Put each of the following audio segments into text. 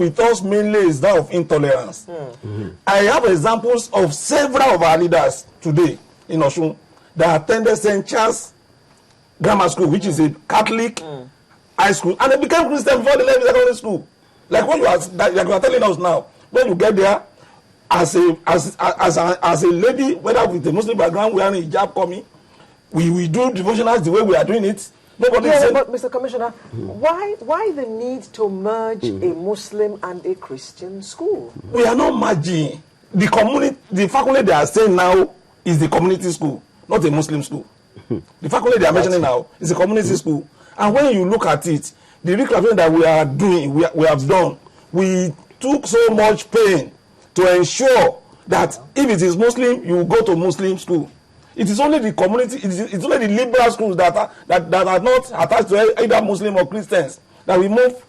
with us mainly is that of intolerance. I have examples of several of our leaders today in Osun that attended St. Charles Grammar School, which is a Catholic high school, and they became Christian before they left secondary school. Like what you are telling us now. When you get there, as a lady, whether with a Muslim background, wearing hijab coming, we do devotionals the way we are doing it. But Mr. Commissioner, why the need to merge a Muslim and a Christian school? We are not merging. The faculty they are saying now is the community school, not a Muslim school. The faculty they are mentioning now is a community school. And when you look at it, the reclassification that we are doing, we have done, we took so much pain to ensure that if it is Muslim, you go to Muslim school. It is only the community, it's only the liberal schools that are not attached to either Muslim or Christians that we move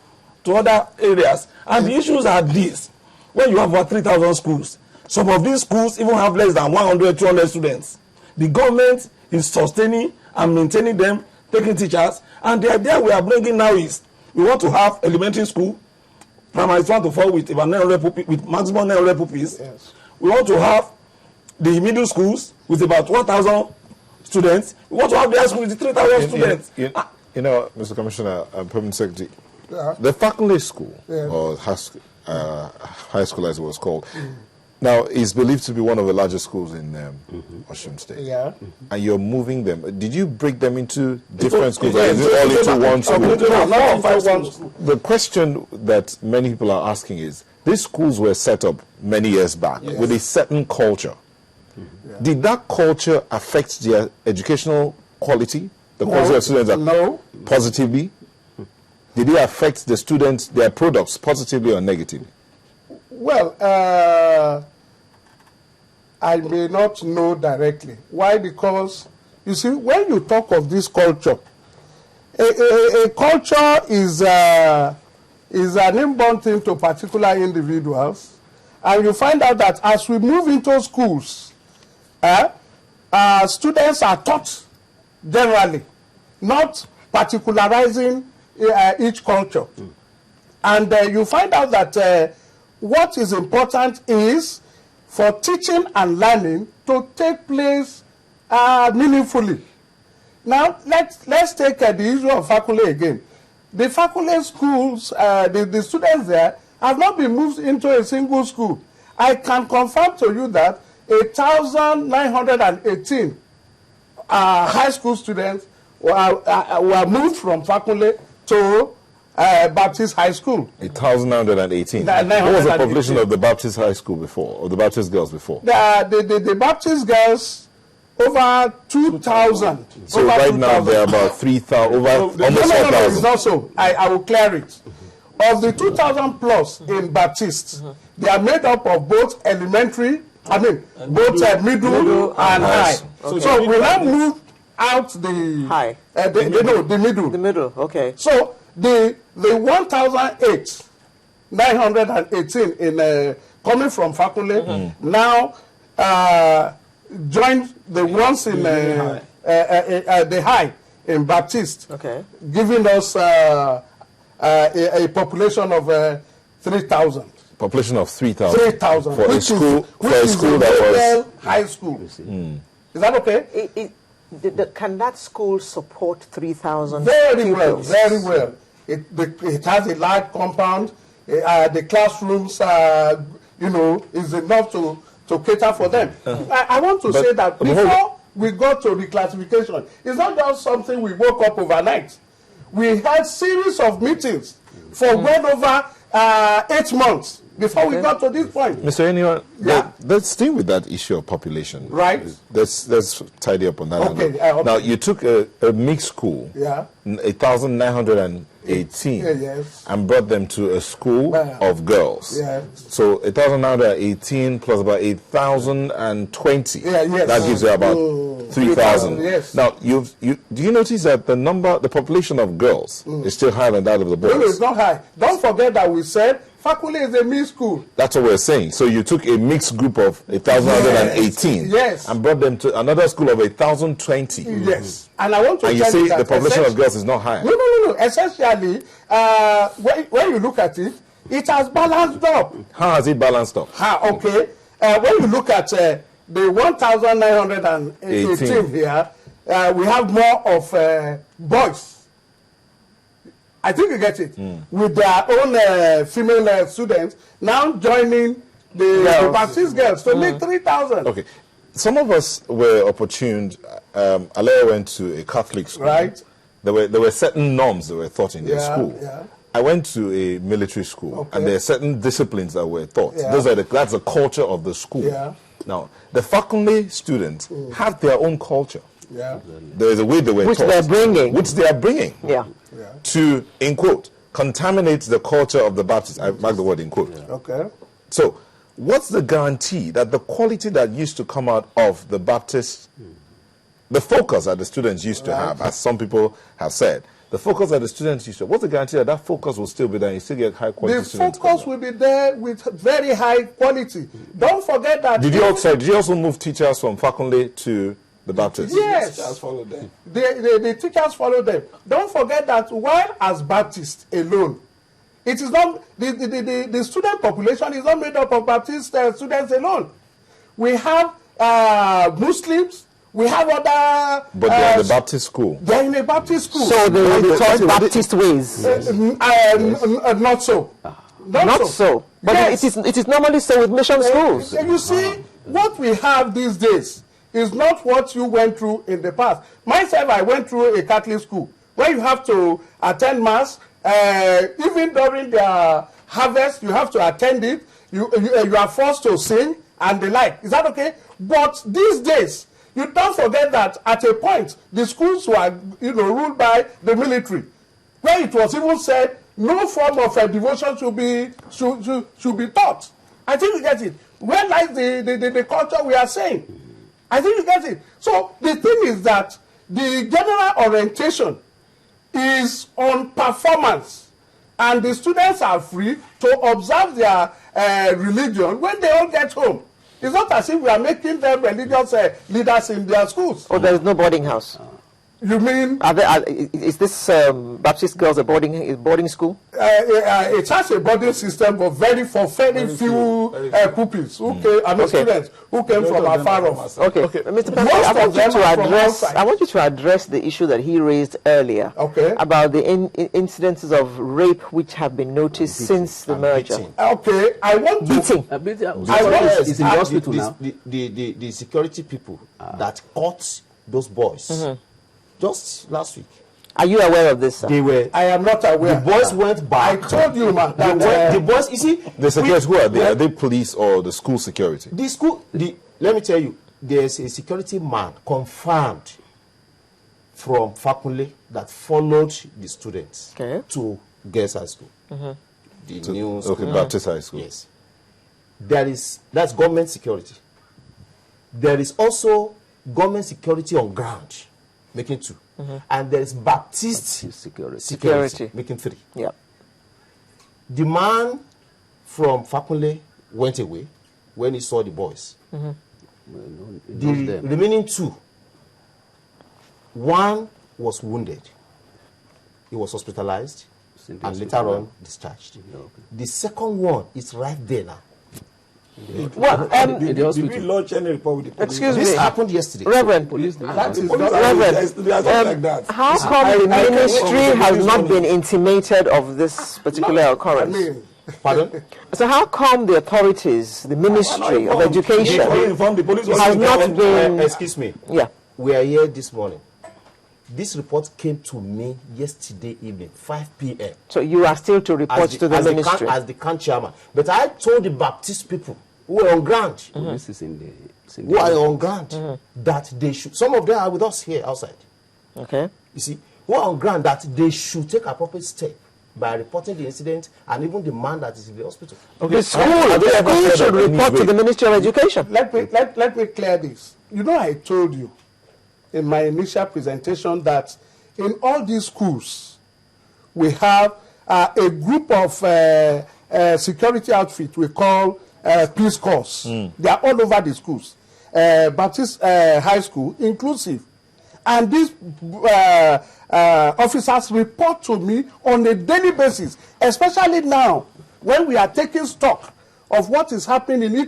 to other areas. And the issues are these. When you have about 3,000 schools, some of these schools even have less than 100, 200 students. The government is sustaining and maintaining them, taking teachers. And the idea we are bringing now is we want to have elementary school, primary 1 to 4 with about 900 pupils, with maximum 900 pupils. Yes. We want to have the middle schools with about 1,000 students. We want to have the high school with 3,000 students. You know, Mr. Commissioner, Prt3, the faculty school, or high school as it was called, now is believed to be one of the largest schools in Osun State. Yeah. And you're moving them. Did you break them into different schools, or is it all into one school? The question that many people are asking is, these schools were set up many years back with a certain culture. Did that culture affect their educational quality? The quality of students positively? Did it affect the students, their products, positively or negatively? Well, I may not know directly. Why? Because, you see, when you talk of this culture, a culture is an inborn thing to particular individuals. And you find out that as we move into schools, students are taught generally, not particularizing each culture. And you find out that what is important is for teaching and learning to take place meaningfully. Now, let's take the issue of faculty again. The faculty schools, the students there have not been moved into a single school. I can confirm to you that 1,918 high school students were moved from faculty to Baptist High School. 1,918. What was the population of the Baptist High School before, or the Baptist girls before? The Baptist girls, over 2,000. So right now they're about 3,000, almost 4,000. No, it's not so. I will clear it. Of the 2,000 plus in Baptist, they are made up of both elementary, both middle and high. Okay. So we now move out the high. The middle. The middle, okay. So the 1,918 in coming from faculty now joined the ones in the high in Baptist, giving us a population of 3,000. Population of 3,000. 3,000 for a school that was high school. Is that okay? Can that school support 3,000? Very well, very well. It has a large compound. The classrooms, is enough to cater for them. I want to say that before we got to reclassification, it's not just something we woke up overnight. We had series of meetings for well over 8 months before we got to this point. Mr. Anyone, let's stay with that issue of population. Right. Let's tidy up on that. Okay. Now, you took a mixed school, 1,918, and brought them to a school of girls. Yeah. So 1,918 plus about 8,020. That gives you about 3,000. Yes. Now, do you notice that the population of girls is still higher than that of the boys? No, it's not high. Don't forget that we said faculty is a mixed school. That's what we're saying. So you took a mixed group of 1,118 and brought them to another school of 1,020. Yes. And I want to tell you say the population of girls is not high. No. Essentially, when you look at it, It has balanced up. How has it balanced up? Okay. When you look at the 1,918 here, we have more of boys. I think you get it. With their own female students now joining the Baptist girls to make 3,000. Okay. Some of us were opportuned. Alea went to a Catholic school. Right. There were certain norms that were taught in their school. Yeah. I went to a military school, and there are certain disciplines that were taught. Yeah. That's the culture of the school. Yeah. Now, the faculty students have their own culture. Yeah. There is a way they were Which taught. they're bringing. Which they are bringing. Yeah. To, in quote, contaminate the culture of the Baptists. I mark the word in quote. Okay. So, what's the guarantee that the quality that used to come out of the Baptist, the focus that the students used to have, as some people have said, the focus that the students used to have, what's the guarantee that that focus will still be there and you still get high quality The students? focus will be there with very high quality. Don't forget that. Did you also move teachers from faculty to the Baptist? Yes. The teachers follow them. The teachers follow them. Don't forget that while as Baptist alone, it is not the student population is not made up of Baptist students alone. We have Muslims. We have other. But they're in the Baptist school. They're in a Baptist school. So they will be taught Baptist ways. Not so. Not so. But Yes. it is normally so with mission schools. You see, what we have these days is not what you went through in the past. Myself, I went through a Catholic school where you have to attend mass. Even during the harvest, you have to attend it. You are forced to sing and the like. Is that okay? But these days, you don't forget that at a point, the schools were ruled by the military, where it was even said no form of devotion should be taught. I think you get it. Where lies the culture we are saying? I think you get it. So the thing is that the general orientation is on performance, and the students are free to observe their religion when they all get home. It's not as if we are making them religious leaders in their schools. Or there is no boarding house. You mean? Is this Baptist girls a boarding school? It has a boarding system, but very few pupils who came, students who came from afar off. Okay. Mr. Prt3, I want you to address the issue that he raised earlier about the incidences of rape which have been noticed since the merger. Okay, I want to... Beating. It's in the hospital now. The security people that caught those boys just last week. Are you aware of this, sir? I am not aware. The boys went back. I told you, man. The boys, you see, The security, who are they? Are they police or the school security? the school. Let me tell you, there's a security man confirmed from Fakunle that followed the students to Girls High School. The new school. Baptist High School. Yes. That's government security. There is also government security on ground, making 2. And there is Baptist security, making 3. Yeah. The man from Fakunle went away when he saw the boys. The remaining 2, one was wounded. He was hospitalized and later on discharged. The second one is right there now. Well, did we launch any report with the police? excuse me. This happened yesterday. Reverend, how come the ministry has not been intimated of this particular occurrence? Pardon? So how come the authorities, the Ministry of Education, has not been... excuse me. Yeah. We are here this morning. This report came to me yesterday evening, 5 p.m. So you are still to report to the ministry? As the camp chairman. But I told the Baptist people who are on ground, This is in the who are on ground, that they should, some of them are with us here outside. Okay. You see, who are on ground that they should take appropriate step by reporting the incident and even the man that is in the hospital. Okay. The school should report to the Ministry of Education. Let me clear this. You know, I told you in my initial presentation that in all these schools, we have a group of security outfit we call Peace Corps. They are all over the schools. Baptist High School, inclusive. And these officers report to me on a daily basis, especially now when we are taking stock of what is happening in each